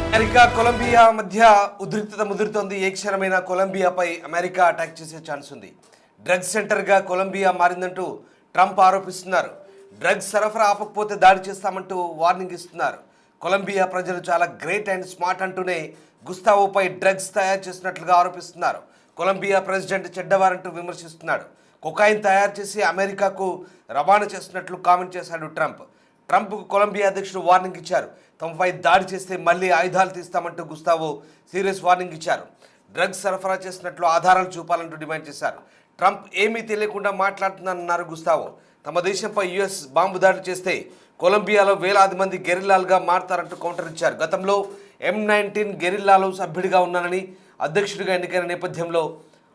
America Colombia మధ్య ఉద్రిక్తత ముదురుతోంది. ఏ క్షణమైన కొలంబియాపై అమెరికా అటాక్ చేసే ఛాన్స్ ఉంది. డ్రగ్స్ సెంటర్గా కొలంబియా మారిందంటూ ట్రంప్ ఆరోపిస్తున్నారు. డ్రగ్స్ సరఫరా ఆపకపోతే దాడి చేస్తామంటూ వార్నింగ్ ఇస్తున్నారు. కొలంబియా ప్రజలు చాలా గ్రేట్ అండ్ స్మార్ట్ అంటూనే గుస్తావోపై డ్రగ్స్ తయారు చేసినట్లుగా ఆరోపిస్తున్నారు. కొలంబియా ప్రెసిడెంట్ చెడ్డవారంటూ విమర్శిస్తున్నాడు. కొకాయిన్ తయారు చేసి అమెరికాకు రవాణా చేస్తున్నట్లు కామెంట్ చేశాడు ట్రంప్. ట్రంప్కు కొలంబియా అధ్యక్షుడు వార్నింగ్ ఇచ్చారు. తమపై దాడి చేస్తే మళ్లీ ఆయుధాలు తీస్తామంటూ గుస్తావో సీరియస్ వార్నింగ్ ఇచ్చారు. డ్రగ్స్ సరఫరా చేసినట్లు ఆధారాలు చూపాలంటూ డిమాండ్ చేశారు. ట్రంప్ ఏమీ తెలియకుండా మాట్లాడుతున్నారన్నారు గుస్తావో. తమ దేశంపై యుఎస్ బాంబు దాడి చేస్తే కొలంబియాలో వేలాది మంది గెరిల్లాలుగా మారతారంటూ కౌంటర్ ఇచ్చారు. గతంలో M19 గెరిల్లాలో సభ్యుడిగా ఉన్నానని, అధ్యక్షుడిగా ఎన్నికైన నేపథ్యంలో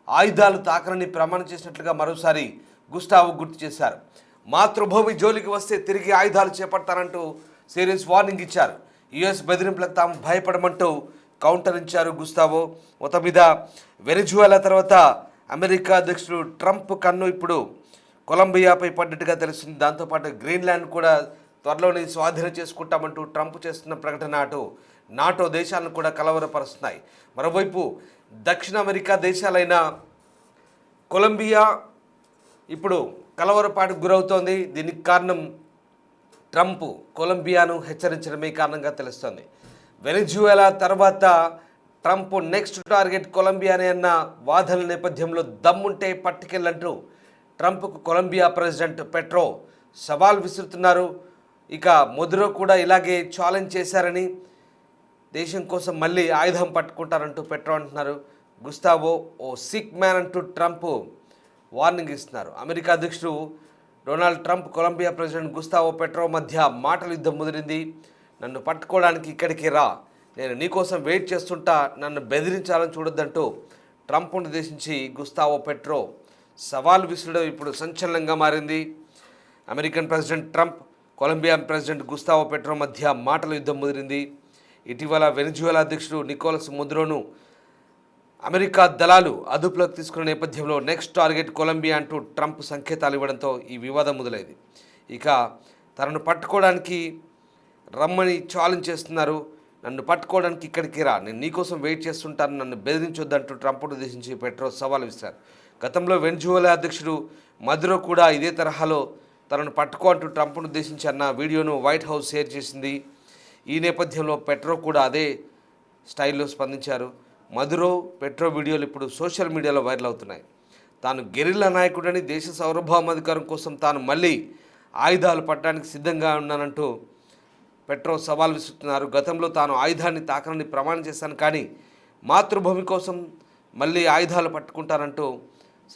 ఆయుధాలు తాకనని ప్రమాణం చేసినట్లుగా మరోసారి గుస్తావో గుర్తు చేశారు. మాతృభూమి జోలికి వస్తే తిరిగి ఆయుధాలు చేపడతారంటూ సీరియస్ వార్నింగ్ ఇచ్చారు. యుఎస్ బెదిరింపులకు తాము భయపడమంటూ కౌంటర్ ఇచ్చారు గుస్తావో. మొత్తం మీద వెనిజువేలా తర్వాత అమెరికా అధ్యక్షుడు ట్రంప్ కన్ను ఇప్పుడు కొలంబియాపై పడ్డట్టుగా తెలుస్తుంది. దాంతోపాటు గ్రీన్లాండ్ కూడా త్వరలోనే స్వాధీనం చేసుకుంటామంటూ ట్రంప్ చేస్తున్న ప్రకటన అటు నాటో దేశాలను కూడా కలవరపరుస్తున్నాయి. మరోవైపు దక్షిణ అమెరికా దేశాలైన కొలంబియా ఇప్పుడు కలవరపాటుకు గురవుతోంది. దీనికి కారణం ట్రంప్ కొలంబియాను హెచ్చరించడమే కారణంగా తెలుస్తోంది. వెనిజువేలా తర్వాత ట్రంప్ నెక్స్ట్ టార్గెట్ కొలంబియానే అన్న వాదనల నేపథ్యంలో దమ్ముంటే పట్టుకెళ్ళంటూ ట్రంప్కు కొలంబియా ప్రెసిడెంట్ పెట్రో సవాల్ విసురుతున్నారు. ఇక మదురో కూడా ఇలాగే ఛాలెంజ్ చేశారని, దేశం కోసం మళ్ళీ ఆయుధం పట్టుకుంటారంటూ పెట్రో అంటున్నారు. గుస్తావో ఓ సిక్ మ్యాన్ అంటూ ట్రంప్ వార్నింగ్ ఇస్తున్నారు. అమెరికా అధ్యక్షుడు Donald Trump Colombia president Gustavo Petro మధ్య మాటల యుద్ధం ముదిరింది. నన్ను పట్టుకోవడానికి ఇక్కడికి రా, నేను నీకోసం వెయిట్ చేస్తుంటా, నన్ను బెదిరించాలని చూడొద్దంటూ ట్రంప్ను ఉద్దేశించి గుస్తావో పెట్రో సవాల్ విసురడం ఇప్పుడు సంచలనంగా మారింది. American president Trump, Colombia president Gustavo Petro మధ్య మాటల యుద్ధం ముదిరింది. ఇటీవల వెనిజువేలా అధ్యక్షుడు నికోలస్ మదురోను అమెరికా దళాలు అదుపులోకి తీసుకున్న నేపథ్యంలో నెక్స్ట్ టార్గెట్ కొలంబియా అంటూ ట్రంప్ సంకేతాలు ఇవ్వడంతో ఈ వివాదం మొదలైంది. ఇక తనను పట్టుకోవడానికి రమ్మని ఛాలెంజ్ చేస్తున్నారు. నన్ను పట్టుకోవడానికి ఇక్కడికి రా, నేను నీకోసం వెయిట్ చేస్తుంటాను, నన్ను బెదిరించొద్దంటూ ట్రంప్ను ఉద్దేశించి పెట్రో సవాల్ విసిరారు. గతంలో వెనిజువేలా అధ్యక్షుడు మదురో కూడా ఇదే తరహాలో తనను పట్టుకో అంటూ ట్రంప్ను ఉద్దేశించి అన్న వీడియోను వైట్ హౌస్ షేర్ చేసింది. ఈ నేపథ్యంలో పెట్రో కూడా అదే స్టైల్లో స్పందించారు. మదురో, పెట్రో వీడియోలు ఇప్పుడు సోషల్ మీడియాలో వైరల్ అవుతున్నాయి. తాను గెరిల్లా నాయకుడని, దేశ సార్వభౌమాధికారం కోసం తాను మళ్ళీ ఆయుధాలు పట్టడానికి సిద్ధంగా ఉన్నానంటూ పెట్రో సవాల్ విసురుతున్నారు. గతంలో తాను ఆయుధాన్ని తాకనని ప్రమాణం చేశాను, కానీ మాతృభూమి కోసం మళ్ళీ ఆయుధాలు పట్టుకుంటారంటూ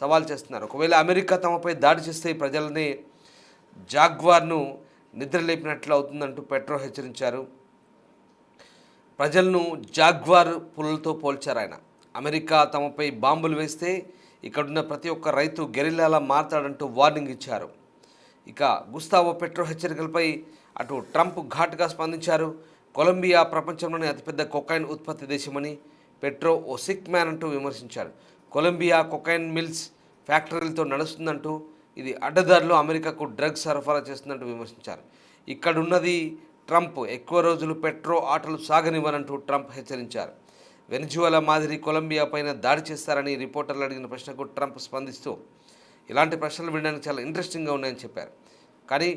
సవాల్ చేస్తున్నారు. ఒకవేళ అమెరికా తమపై దాడి చేస్తే ప్రజలని జాగ్వార్ను నిద్రలేపినట్లు అవుతుందంటూ పెట్రో హెచ్చరించారు. ప్రజలను జాగ్వార్ పులులతో పోల్చారు ఆయన. అమెరికా తమపై బాంబులు వేస్తే ఇక్కడున్న ప్రతి ఒక్క రైతు గెరిల్లాలా మారతాడంటూ వార్నింగ్ ఇచ్చారు. ఇక గుస్తావో పెట్రో హెచ్చరికలపై అటు ట్రంప్ ఘాటుగా స్పందించారు. కొలంబియా ప్రపంచంలోనే అతిపెద్ద కొకైన్ ఉత్పత్తి దేశమని పెట్రో ఓ సిక్ మ్యాన్ అంటూ విమర్శించారు. కొలంబియా కొకైన్ మిల్స్ ఫ్యాక్టరీలతో నడుస్తుందంటూ, ఇది అడ్డదారిలో అమెరికాకు డ్రగ్స్ సరఫరా చేస్తుందంటూ విమర్శించారు. ఇక్కడున్నది ట్రంప్, ఎక్కువ రోజులు పెట్రో ఆటలు సాగనివ్వనంటూ ట్రంప్ హెచ్చరించారు. వెనిజువేలా మాదిరి కొలంబియా పైన దాడి చేస్తారని రిపోర్టర్లు అడిగిన ప్రశ్నకు ట్రంప్ స్పందిస్తూ, ఇలాంటి ప్రశ్నలు వినడానికి చాలా ఇంట్రెస్టింగ్గా ఉన్నాయని చెప్పారు. కానీ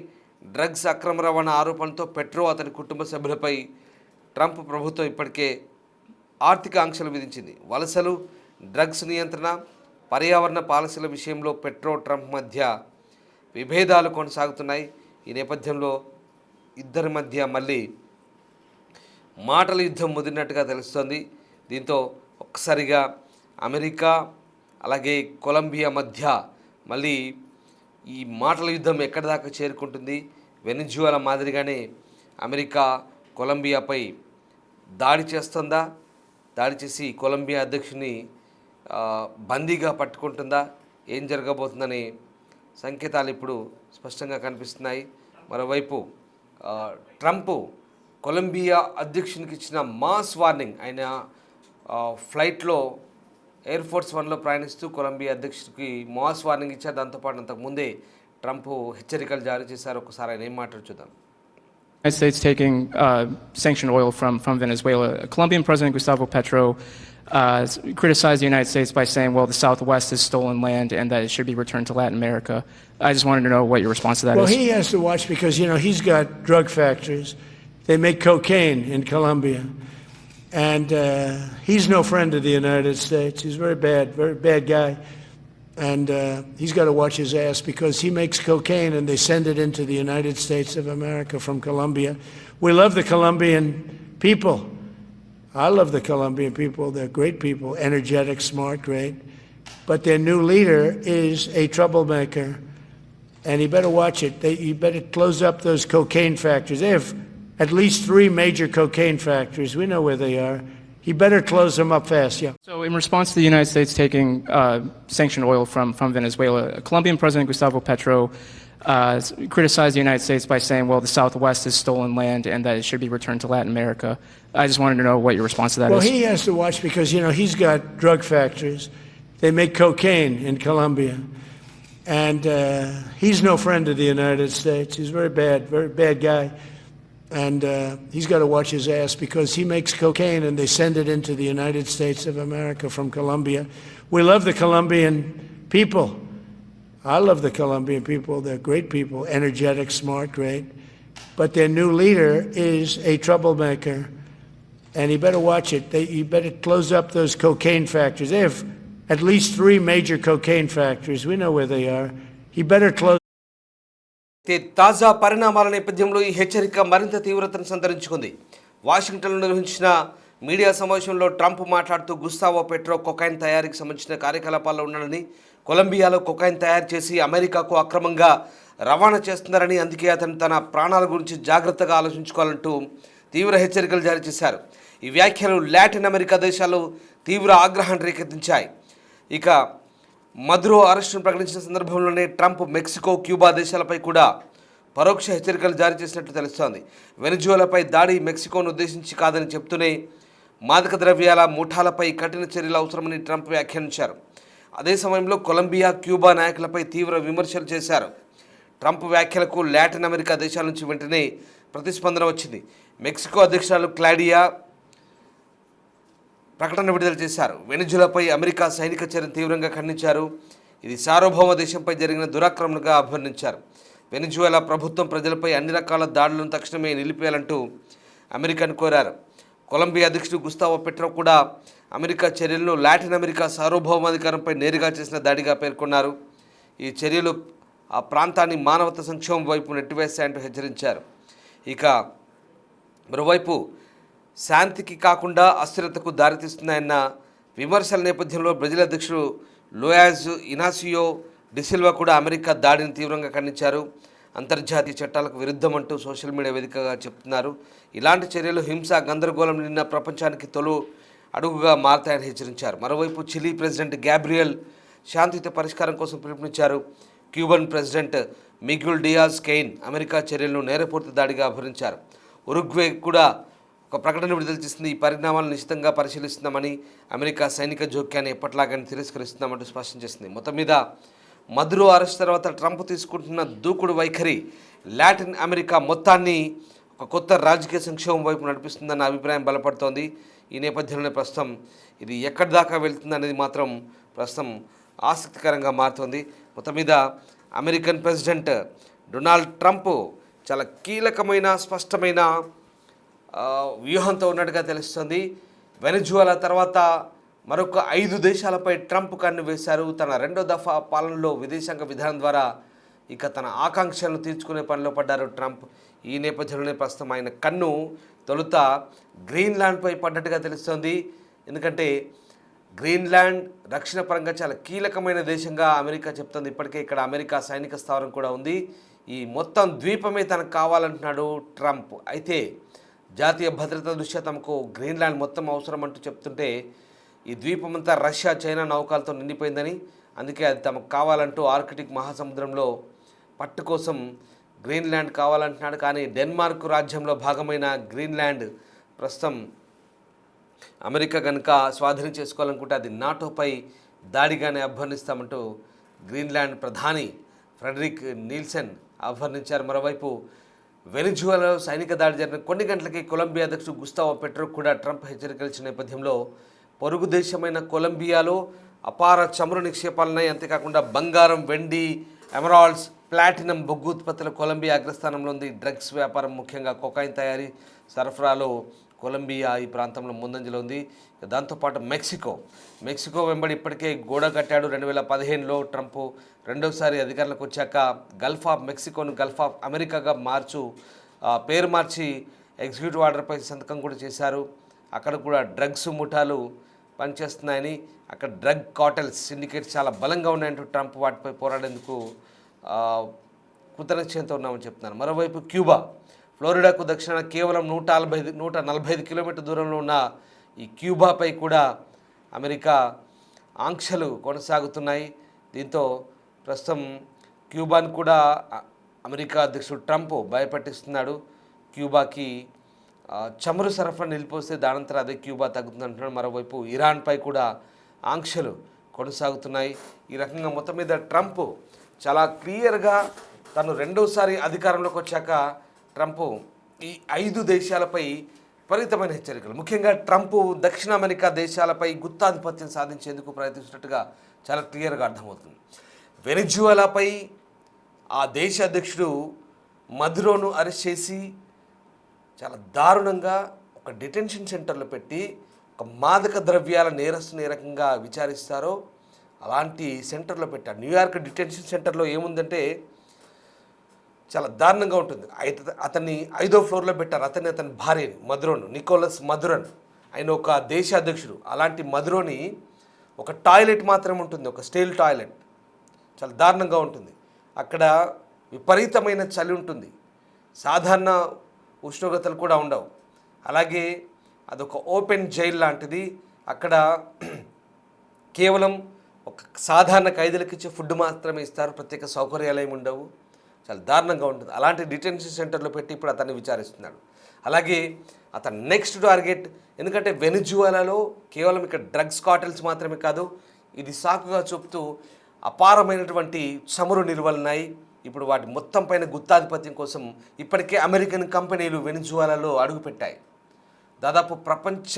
డ్రగ్స్ అక్రమ రవాణా ఆరోపణలతో పెట్రో, అతని కుటుంబ సభ్యులపై ట్రంప్ ప్రభుత్వం ఇప్పటికే ఆర్థిక ఆంక్షలు విధించింది. వలసలు, డ్రగ్స్ నియంత్రణ, పర్యావరణ పాలసీల విషయంలో పెట్రో, ట్రంప్ మధ్య విభేదాలు కొనసాగుతున్నాయి. ఈ నేపథ్యంలో ఇద్దరి మధ్య మళ్ళీ మాటల యుద్ధం ముదిరినట్టుగా తెలుస్తోంది. దీంతో ఒక్కసారిగా అమెరికా అలాగే కొలంబియా మధ్య మళ్ళీ ఈ మాటల యుద్ధం ఎక్కడి దాకా చేరుకుంటుంది? వెనిజువేలా మాదిరిగానే అమెరికా కొలంబియాపై దాడి చేస్తుందా? దాడి చేసి కొలంబియా అధ్యక్షుని బందీగా పట్టుకుంటుందా? ఏం జరగబోతుందని సంకేతాలు ఇప్పుడు స్పష్టంగా కనిపిస్తున్నాయి. మరోవైపు ట్రంప్ కొలంబియా అధ్యక్షునికి ఇచ్చిన మాస్ వార్నింగ్, ఆయన ఫ్లైట్లో ఎయిర్ ఫోర్స్ 1లో ప్రయాణిస్తూ కొలంబియా అధ్యక్షుడికి మాస్ వార్నింగ్ ఇచ్చారు. దాంతోపాటు అంతకుముందే ట్రంప్ హెచ్చరికలు జారీ చేశారు. ఒకసారి ఆయన ఏం మాట్లాడు చూద్దాం. United States taking sanctioned oil from Venezuela. Colombian President Gustavo Petro criticized the United States by saying, well, the Southwest is stolen land and that it should be returned to Latin America. I just wanted to know what your response to that is. Well, he has to watch because, he's got drug factories. They make cocaine in Colombia. And he's no friend of the United States. He's very bad guy. And he's got to watch his ass because he makes cocaine and they send it into the United States of America from Colombia. We love the Colombian people. I love the Colombian people. They're great people, energetic, smart, great. But their new leader is a troublemaker. And he better watch it. You better close up those cocaine factories. They have at least 3 major cocaine factories. We know where they are. He better close them up fast, yeah. So in response to the United States taking sanctioned oil from Venezuela, Colombian President Gustavo Petro criticized the United States by saying, well, the Southwest is stolen land and that it should be returned to Latin America. I just wanted to know what your response to that is. Well, he has to watch because, he's got drug factories. They make cocaine in Colombia. And he's no friend of the United States. He's very bad guy. And he's got to watch his ass because he makes cocaine and they send it into the United States of America from Colombia. We love the Colombian people. I love the Colombian people. They're great people, energetic, smart, great. But their new leader is a troublemaker. And he better watch it. You better close up those cocaine factories. They have at least 3 major cocaine factories. We know where they are. He better close. తాజా పరిణామాల నేపథ్యంలో ఈ హెచ్చరిక మరింత తీవ్రతను సంతరించుకుంది. వాషింగ్టన్లో నిర్వహించిన మీడియా సమావేశంలో ట్రంప్ మాట్లాడుతూ గుస్తావో పెట్రో కొకైన్ తయారీకి సంబంధించిన కార్యకలాపాల్లో ఉన్నాడని, కొలంబియాలో కొకైన్ తయారు చేసి అమెరికాకు అక్రమంగా రవాణా చేస్తున్నారని, అందుకే అతను తన ప్రాణాల గురించి జాగ్రత్తగా ఆలోచించుకోవాలంటూ తీవ్ర హెచ్చరికలు జారీ చేశారు. ఈ వ్యాఖ్యలు లాటిన్ అమెరికా దేశాల్లో తీవ్ర ఆగ్రహాన్ని రేకెత్తించాయి. ఇక మదురో అరెస్టును ప్రకటించిన సందర్భంలోనే ట్రంప్ మెక్సికో, క్యూబా దేశాలపై కూడా పరోక్ష హెచ్చరికలు జారీ చేసినట్లు తెలుస్తోంది. వెనిజువలాపై దాడి మెక్సికోను ఉద్దేశించి కాదని చెప్తూనే మాదక ద్రవ్యాల ముఠాలపై కఠిన చర్యలు అవసరమని ట్రంప్ వ్యాఖ్యానించారు. అదే సమయంలో కొలంబియా, క్యూబా నాయకులపై తీవ్ర విమర్శలు చేశారు. ట్రంప్ వ్యాఖ్యలకు లాటిన్ అమెరికా దేశాల నుంచి వెంటనే ప్రతిస్పందన వచ్చింది. మెక్సికో అధ్యక్షురాలు క్లాడియా ప్రకటన విడుదల చేశారు. వెనిజులాపై అమెరికా సైనిక చర్యను తీవ్రంగా ఖండించారు. ఇది సార్వభౌమ దేశంపై జరిగిన దురాక్రమణగా అభివర్ణించారు. వెనిజులా ప్రభుత్వం ప్రజలపై అన్ని రకాల దాడులను తక్షణమే నిలిపేయాలంటూ అమెరికాను కోరారు. కొలంబియా అధ్యక్షుడు గుస్తావో పెట్రో కూడా అమెరికా చర్యలను లాటిన్ అమెరికా సార్వభౌమాధికారంపై నేరుగా చేసిన దాడిగా పేర్కొన్నారు. ఈ చర్యలు ఆ ప్రాంతాన్ని మానవతా సంక్షోభం వైపు నెట్టివేస్తాయంటూ హెచ్చరించారు. ఇక మరోవైపు శాంతికి కాకుండా అస్థిరతకు దారితీస్తున్నాయన్న విమర్శల నేపథ్యంలో బ్రెజిల్ అధ్యక్షుడు లూయిజ్ ఇనాసియో డిసిల్వా కూడా అమెరికా దాడిని తీవ్రంగా ఖండించారు. అంతర్జాతీయ చట్టాలకు విరుద్ధమంటూ సోషల్ మీడియా వేదికగా చెప్తున్నారు. ఇలాంటి చర్యలు హింస, గందరగోళం నిన్న ప్రపంచానికి తొలి అడుగుగా మారతాయని హెచ్చరించారు. మరోవైపు చిలీ ప్రెసిడెంట్ గ్యాబ్రియల్ శాంతియుత పరిష్కారం కోసం పిలుపునిచ్చారు. Cuban president Miguel Diaz Cain America చర్యలను నేరపూర్తి దాడిగా అభివర్ణించారు. ఉరుగ్వే కూడా ఒక ప్రకటన విడుదల చేసింది. ఈ పరిణామాలను నిశ్చితంగా పరిశీలిస్తున్నామని, అమెరికా సైనిక జోక్యాన్ని ఎప్పట్లాగానే తిరస్కరిస్తున్నామంటూ స్పష్టం చేసింది. మొత్తం మీద మదురో అరెస్ట్ తర్వాత ట్రంప్ తీసుకుంటున్న దూకుడు వైఖరి లాటిన్ అమెరికా మొత్తాన్ని ఒక కొత్త రాజకీయ సంక్షోభం వైపు నడిపిస్తుందన్న అభిప్రాయం బలపడుతోంది. ఈ నేపథ్యంలోనే ప్రస్తుతం ఇది ఎక్కడి దాకా వెళ్తుంది అనేది మాత్రం ప్రస్తుతం ఆసక్తికరంగా మారుతోంది. మొత్తం మీద అమెరికన్ ప్రెసిడెంట్ డొనాల్డ్ ట్రంప్ చాలా కీలకమైన, స్పష్టమైన వ్యూహంతో ఉన్నట్టుగా తెలుస్తుంది. వెనిజువలా తర్వాత మరొక 5 దేశాలపై ట్రంప్ కన్ను వేశారు. తన 2వ దఫా పాలనలో విదేశాంగ విధానం ద్వారా ఇక తన ఆకాంక్షలను తీర్చుకునే పనిలో పడ్డారు ట్రంప్. ఈ నేపథ్యంలోనే ప్రస్తుతం ఆయన కన్ను తొలుత గ్రీన్లాండ్పై పడ్డట్టుగా తెలుస్తోంది. ఎందుకంటే గ్రీన్లాండ్ రక్షణ పరంగా చాలా కీలకమైన దేశంగా అమెరికా చెప్తుంది. ఇప్పటికే ఇక్కడ అమెరికా సైనిక స్థావరం కూడా ఉంది. ఈ మొత్తం ద్వీపమే తనకు కావాలంటున్నాడు ట్రంప్. అయితే జాతీయ భద్రత దృష్ట్యా తమకు గ్రీన్లాండ్ మొత్తం అవసరం అంటూ చెప్తుంటే, ఈ ద్వీపమంతా రష్యా, చైనా నౌకలతో నిండిపోయిందని, అందుకే అది తమకు కావాలంటూ ఆర్కిటిక్ మహాసముద్రంలో పట్టు కోసం గ్రీన్లాండ్ కావాలంటున్నాడు. కానీ డెన్మార్క్ రాజ్యంలో భాగమైన గ్రీన్లాండ్ ప్రస్తుతం అమెరికా కనుక స్వాధీనం చేసుకోవాలనుకుంటే అది నాటోపై దాడిగానే అభ్యర్థిస్తామంటూ గ్రీన్లాండ్ ప్రధాని ఫ్రెడరిక్ నీల్సన్ అభ్యర్థించారు. మరోవైపు వెనిజువాలాలో సైనిక దాడి జరిగిన కొన్ని గంటలకి కొలంబియా అధ్యక్షుడు గుస్తావో పెట్రో కూడా ట్రంప్ హెచ్చరికలు ఇచ్చిన నేపథ్యంలో పొరుగు దేశమైన కొలంబియాలో అపార చమురు నిక్షేపాలున్నాయి. అంతేకాకుండా బంగారం, వెండి, ఎమరాల్డ్స్, ప్లాటినం, బొగ్గు ఉత్పత్తుల కొలంబియా అగ్రస్థానంలో ఉంది. డ్రగ్స్ వ్యాపారం, ముఖ్యంగా కొకైన్ తయారీ, సరఫరాలో కొలంబియా ఈ ప్రాంతంలో ముందంజలో ఉంది. దాంతోపాటు మెక్సికో వెంబడి ఇప్పటికే గోడ కట్టాడు. 2015లో ట్రంప్ రెండోసారి అధికారంలోకి వచ్చాక గల్ఫ్ ఆఫ్ మెక్సికోను గల్ఫ్ ఆఫ్ అమెరికాగా పేరు మార్చి ఎగ్జిక్యూటివ్ ఆర్డర్పై సంతకం కూడా చేశారు. అక్కడ కూడా డ్రగ్స్ ముఠాలు పనిచేస్తున్నాయని, అక్కడ డ్రగ్ కార్టెల్స్, సిండికేట్స్ చాలా బలంగా ఉన్నాయంటూ ట్రంప్ వాటిపై పోరాడేందుకు కృతనిశ్చయంతో ఉన్నామని చెప్తున్నారు. మరోవైపు క్యూబా, ఫ్లోరిడాకు దక్షిణాన కేవలం 145 కిలోమీటర్ దూరంలో ఉన్న ఈ క్యూబాపై కూడా అమెరికా ఆంక్షలు కొనసాగుతున్నాయి. దీంతో ప్రస్తుతం క్యూబాను కూడా అమెరికా అధ్యక్షుడు ట్రంప్ భయపెట్టిస్తున్నాడు. క్యూబాకి చమురు సరఫరా నిలిపోస్తే దానంతరం అదే క్యూబా తగ్గుతుందంటున్నాడు. మరోవైపు ఇరాన్పై కూడా ఆంక్షలు కొనసాగుతున్నాయి. ఈ రకంగా మొత్తం మీద ట్రంప్ చాలా క్లియర్గా తను రెండోసారి అధికారంలోకి వచ్చాక ట్రంప్ ఈ 5 దేశాలపై విపరీతమైన హెచ్చరికలు, ముఖ్యంగా ట్రంప్ దక్షిణ అమెరికా దేశాలపై గుత్తాధిపత్యం సాధించేందుకు ప్రయత్నిస్తున్నట్టుగా చాలా క్లియర్గా అర్థమవుతుంది. వెనిజువాలాపై ఆ దేశ అధ్యక్షుడు మదురోను అరెస్ట్ చేసి చాలా దారుణంగా ఒక డిటెన్షన్ సెంటర్లో పెట్టి ఒక మాదక ద్రవ్యాల నేరస్తుని ఏ రకంగా విచారిస్తారో అలాంటి సెంటర్లో పెట్టారు. న్యూయార్క్ డిటెన్షన్ సెంటర్లో ఏముందంటే చాలా దారుణంగా ఉంటుంది. అతన్ని 5వ ఫ్లోర్లో పెట్టారు. అతని భార్యని నికోలస్ మదురోన్, ఆయన ఒక దేశ అధ్యక్షుడు. అలాంటి మదురోని ఒక టాయిలెట్ మాత్రమే ఉంటుంది, ఒక స్టీల్ టాయిలెట్. చాలా దారుణంగా ఉంటుంది. అక్కడ విపరీతమైన చలి ఉంటుంది, సాధారణ ఉష్ణోగ్రతలు కూడా ఉండవు. అలాగే అదొక ఓపెన్ జైల్ లాంటిది. అక్కడ కేవలం ఒక సాధారణ ఖైదీలకు ఇచ్చే ఫుడ్ మాత్రమే ఇస్తారు, ప్రత్యేక సౌకర్యాలు ఏమి ఉండవు. చాలా దారుణంగా ఉంటుంది. అలాంటి డిటెన్షన్ సెంటర్లో పెట్టి ఇప్పుడు అతన్ని విచారిస్తున్నాడు. అలాగే అతను నెక్స్ట్ టార్గెట్, ఎందుకంటే వెనిజువాలాలో కేవలం ఇక్కడ డ్రగ్స్ కార్టెల్స్ మాత్రమే కాదు, ఇది సాకుగా చూపుతూ అపారమైనటువంటి చమురు నిల్వలున్నాయి. ఇప్పుడు వాటి మొత్తం పైన గుత్తాధిపత్యం కోసం ఇప్పటికే అమెరికన్ కంపెనీలు వెనిజువాలాలో అడుగుపెట్టాయి. దాదాపు ప్రపంచ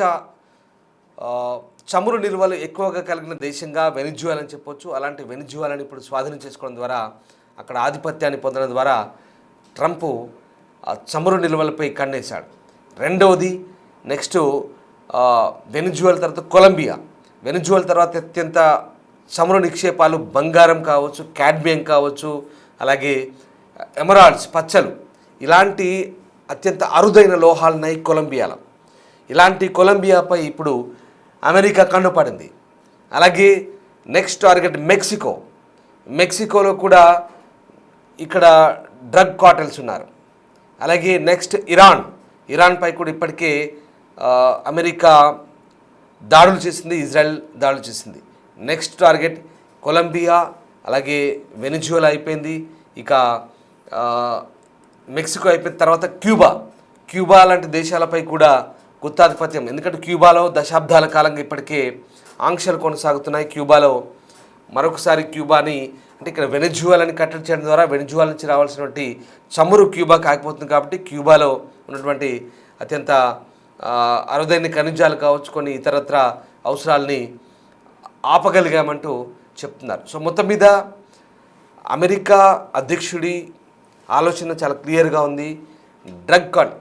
చమురు నిల్వలు ఎక్కువగా కలిగిన దేశంగా వెనిజువాలా అని చెప్పొచ్చు. అలాంటి వెనిజువాలాని ఇప్పుడు స్వాధీనం చేసుకోవడం ద్వారా, అక్కడ ఆధిపత్యాన్ని పొందడం ద్వారా ట్రంప్ చమురు నిల్వలపై కన్నేశాడు. రెండవది నెక్స్ట్ వెనిజువాలా తర్వాత వెనిజువాలా తర్వాత అత్యంత చమురు నిక్షేపాలు బంగారం కావచ్చు, క్యాడ్మియం కావచ్చు, అలాగే ఎమరాల్డ్స్, పచ్చలు, ఇలాంటి అత్యంత అరుదైన లోహాలు ఉన్నాయి కొలంబియాలో. ఇలాంటి కొలంబియాపై ఇప్పుడు అమెరికా కన్నుపడింది. అలాగే నెక్స్ట్ టార్గెట్ మెక్సికోలో కూడా ఇక్కడ డ్రగ్ కార్టెల్స్ ఉన్నారు. అలాగే నెక్స్ట్ ఇరాన్పై కూడా ఇప్పటికే అమెరికా దాడులు చేసింది, ఇజ్రాయెల్ దాడులు చేసింది. నెక్స్ట్ టార్గెట్ కొలంబియా, అలాగే వెనిజువాలా అయిపోయింది, ఇక మెక్సికో అయిపోయిన తర్వాత క్యూబా లాంటి దేశాలపై కూడా గుత్తాధిపత్యం. ఎందుకంటే క్యూబాలో దశాబ్దాల కాలంగా ఇప్పటికే ఆంక్షలు కొనసాగుతున్నాయి. క్యూబాలో మరొకసారి క్యూబాని, అంటే ఇక్కడ వెనిజువాలాని కట్టడి చేయడం ద్వారా వెనిజువాలా నుంచి రావాల్సినటువంటి చమురు క్యూబా కాకపోతుంది. కాబట్టి క్యూబాలో ఉన్నటువంటి అత్యంత అరుదైన ఖనిజాలు కావచ్చు, కొన్ని ఇతరత్ర అవసరాలని ఆపగలిగామంటూ చెప్తున్నారు. సో మొత్తం మీద అమెరికా అధ్యక్షుడి ఆలోచన చాలా క్లియర్గా ఉంది.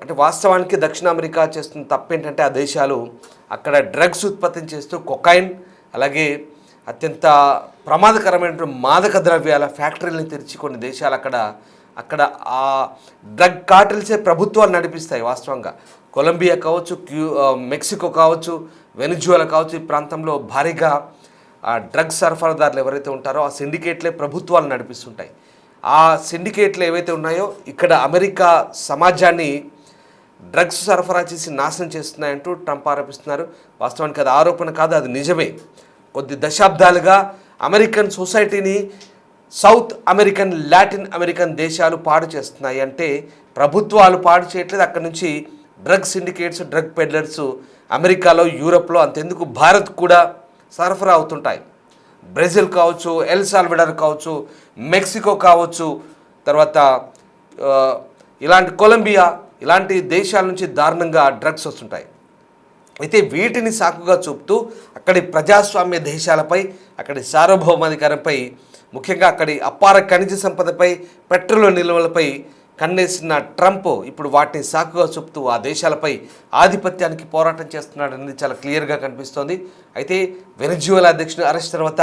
అంటే వాస్తవానికి దక్షిణ అమెరికా చేస్తున్న తప్పేంటంటే ఆ దేశాలు అక్కడ డ్రగ్స్ ఉత్పత్తి చేస్తూ కొకైన్, అలాగే అత్యంత ప్రమాదకరమైన మాదక ద్రవ్యాల ఫ్యాక్టరీలను తెరిచి కొన్ని దేశాలు అక్కడ ఆ డ్రగ్ కార్టెల్సే ప్రభుత్వాలు నడిపిస్తాయి. వాస్తవంగా కొలంబియా కావచ్చు, మెక్సికో కావచ్చు, వెనిజువాలా కావచ్చు, ఈ ప్రాంతంలో భారీగా ఆ డ్రగ్స్ సరఫరాదారులు ఎవరైతే ఉంటారో ఆ సిండికేట్లే ప్రభుత్వాలు నడిపిస్తుంటాయి. ఆ సిండికేట్లు ఏవైతే ఉన్నాయో ఇక్కడ అమెరికా సమాజాన్ని డ్రగ్స్ సరఫరా చేసి నాశనం చేస్తున్నాయంటూ ట్రంప్ ఆరోపిస్తున్నారు. వాస్తవానికి అది ఆరోపణ కాదు, అది నిజమే. కొద్ది దశాబ్దాలుగా అమెరికన్ సొసైటీని సౌత్ అమెరికన్, లాటిన్ అమెరికన్ దేశాలు పాడు చేస్తున్నాయి. అంటే ప్రభుత్వాలు పాడు చేయట్లేదు, అక్కడి నుంచి డ్రగ్ సిండికేట్స్, డ్రగ్ పెడ్లర్స్ అమెరికాలో, యూరోప్లో, అంతెందుకు భారత్ కూడా సరఫరా అవుతుంటాయి. బ్రెజిల్ కావచ్చు, ఎల్ సాల్వడార్ కావచ్చు, మెక్సికో కావచ్చు, తర్వాత ఇలాంటి కొలంబియా ఇలాంటి దేశాల నుంచి దారుణంగా డ్రగ్స్ వస్తుంటాయి. అయితే వీటిని సాకుగా చూపుతూ అక్కడి ప్రజాస్వామ్య దేశాలపై, అక్కడి సార్వభౌమాధికారంపై, ముఖ్యంగా అక్కడి అపార ఖనిజ సంపదపై, పెట్రోల్ నిల్వలపై కన్నేసిన ట్రంప్ ఇప్పుడు వాటిని సాకుగా చూపుతూ ఆ దేశాలపై ఆధిపత్యానికి పోరాటం చేస్తున్నాడు అనేది చాలా క్లియర్గా కనిపిస్తోంది. అయితే వెనెజువెలా అధ్యక్షుడు అరెస్ట్ తర్వాత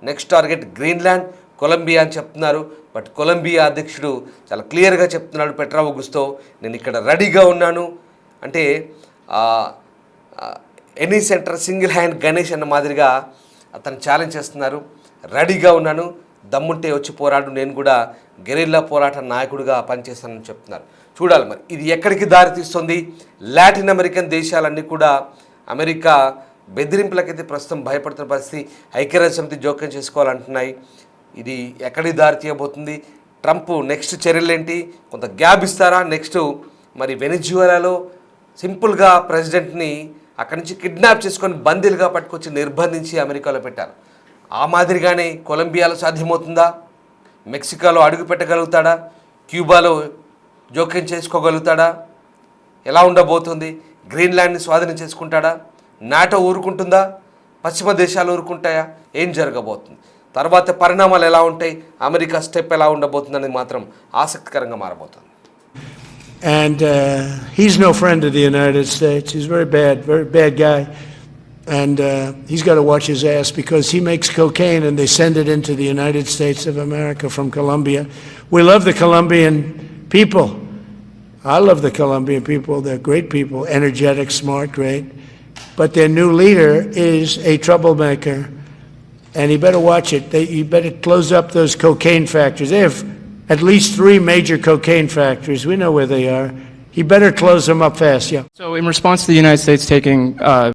నెక్స్ట్ టార్గెట్ గ్రీన్లాండ్, కొలంబియా అని చెప్తున్నారు. బట్ కొలంబియా అధ్యక్షుడు చాలా క్లియర్గా చెప్తున్నాడు పెట్రో ఆగస్టో, నేను ఇక్కడ రెడీగా ఉన్నాను అంటే any centre single hand Ganesh అన్న మాదిరిగా అతను ఛాలెంజ్ చేస్తున్నారు. రెడీగా ఉన్నాను, దమ్ముంటే వచ్చి పోరాడు, నేను కూడా గెరిల్లా పోరాట నాయకుడిగా పనిచేస్తానని చెప్తున్నారు. చూడాలి మరి ఇది ఎక్కడికి దారి తీస్తుంది. లాటిన్ అమెరికన్ దేశాలన్నీ కూడా అమెరికా బెదిరింపులకైతే ప్రస్తుతం భయపడుతున్న పరిస్థితి. ఐక్యరాజ్య సమితి జోక్యం చేసుకోవాలంటున్నాయి. ఇది ఎక్కడికి దారి తీయబోతుంది? ట్రంప్ నెక్స్ట్ చర్యలు ఏంటి? కొంత గ్యాప్ ఇస్తారా? నెక్స్ట్ మరి వెనెజువెలాలో సింపుల్గా ప్రెసిడెంట్ని అక్కడి నుంచి కిడ్నాప్ చేసుకొని బందీలుగా పట్టుకొచ్చి నిర్బంధించి అమెరికాలో పెట్టారు. ఆ మాదిరిగానే కొలంబియాలో సాధ్యమవుతుందా? మెక్సికోలో అడుగు పెట్టగలుగుతాడా? క్యూబాలో జోక్యం చేసుకోగలుగుతాడా? ఎలా ఉండబోతుంది? గ్రీన్లాండ్ని స్వాధీనం చేసుకుంటాడా? నాటో ఊరుకుంటుందా? పశ్చిమ దేశాలు ఊరుకుంటాయా? ఏం జరగబోతుంది? తర్వాత పరిణామాలు ఎలా ఉంటాయి? అమెరికా స్టెప్ ఎలా ఉండబోతుందనేది మాత్రం ఆసక్తికరంగా మారబోతుంది. And he's no friend of the United States. He's very bad guy. And he's got to watch his ass because he makes cocaine and they send it into the United States of America from Colombia. We love the Colombian people. I love the Colombian people. They're great people, energetic, smart, great. But their new leader is a troublemaker. And he better watch it. He better close up those cocaine factories. They have at least 3 major cocaine factories. We know where they are. He better close them up fast, yeah. So in response to the United States taking